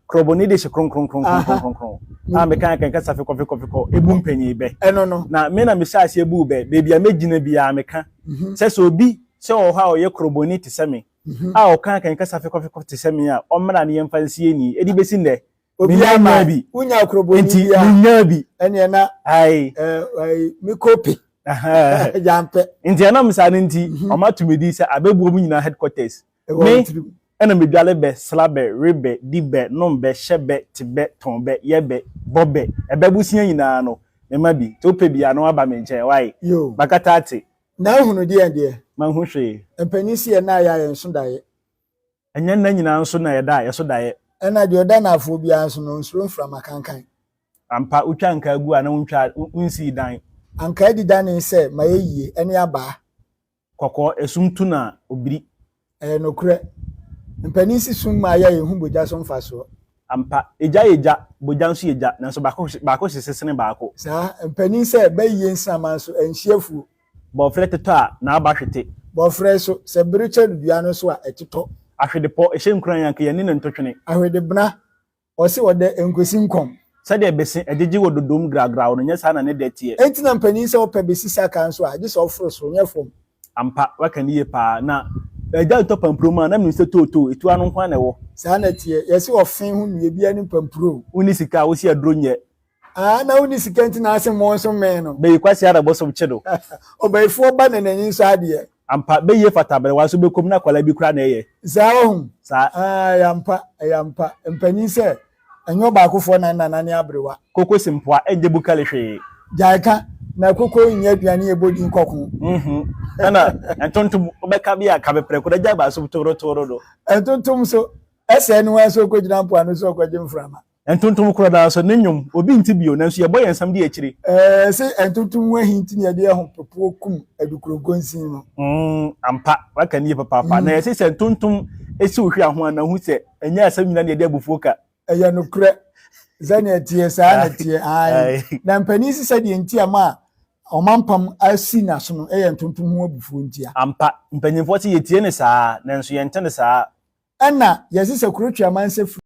Kroboni de kron. A me kan kasa feko ebu mpanyi be. No. Na me na me sha ase ebu be bebi a megina bia me ka. Se so obi se o ha o ye kroboni te se me. A o kan kasa feko te se me a o mra ne yemfa nsie ni edi besi nde. Obi ama bi. Unya kroboni bia. Nya bi. Ene na ai me kopi. Jampe. Nti ana msa ne nti o ma tumedi se abebu mu nyina headquarters. Me ena medwale be slabe rebe dibe nombe shebe tibe tonbe yebe bobe ebebusia nyina no mema bi to pe bia no aba me nche why bakata ate na hunu de ande ma hu hwe empanisi ye na ya yenso daye enya na nyina nso na ye da ye so daye ena de oda na afo bia nso no nsuro mfra makankan ampa utwa nka agu ana untwa unsi dan anka di dan se ma yeyie ene aba kokko esumtu na obiri no kure mpanisi sun ma ya yehu boja so mfa so ampa eja boja nso eja na so baako sesene baako sa mpanisi ba yie nsama so enhiefu bo freteto a na aba hwete bo fre so se biriche dua no so a etito ahwede po ehye nkran yanka ye ne ntotwene ahwede bna o se wode enkosi nkom sade bese ejeje wododom gragra no nya sa na ne detie enti na mpanisi o pe besi saka nso a je so ofro so nya fom ampa wakaniye pa na eja to pamproma na minister toto etu anu kwa na wo sa na tie yesi ofin hu nue bia ni pampro uni sika wo si adro nye na uni sika nti na ase mo so men no be kwasi ara boso chido obaifo ba na nanyin so ade ampa be ye fatabere wa so be kom na kwala bi kura na ye za ohun sa yampa empanyi se enyo ba akofo na nani abrewa koko simpoa eje bukale hwe jaika na koko nya aduane ebodi nkokon ana entontum obeka bia ka bepre ko da ba so toro do entontum so ese ni wan so ko gina mpo anu so ko jimframa entontum kro da so nenyum obi nti bio na so ye boye nsam de akiri se entontum wa hinti ne de ho popo kum adukuro gonsin no ampa waka ni papa na yesi se entontum esi ohwi aho na hu se enya asam nyina ne de abufuo ka eya no kure zane tie sa na tie ai na mpanisi se de ntia ma omampam asi na so no entontum ho abufuo ntia ampa mpanyimfo se ye tie ne saa na nso ye nte ne saa ana yesi se kurotwa manse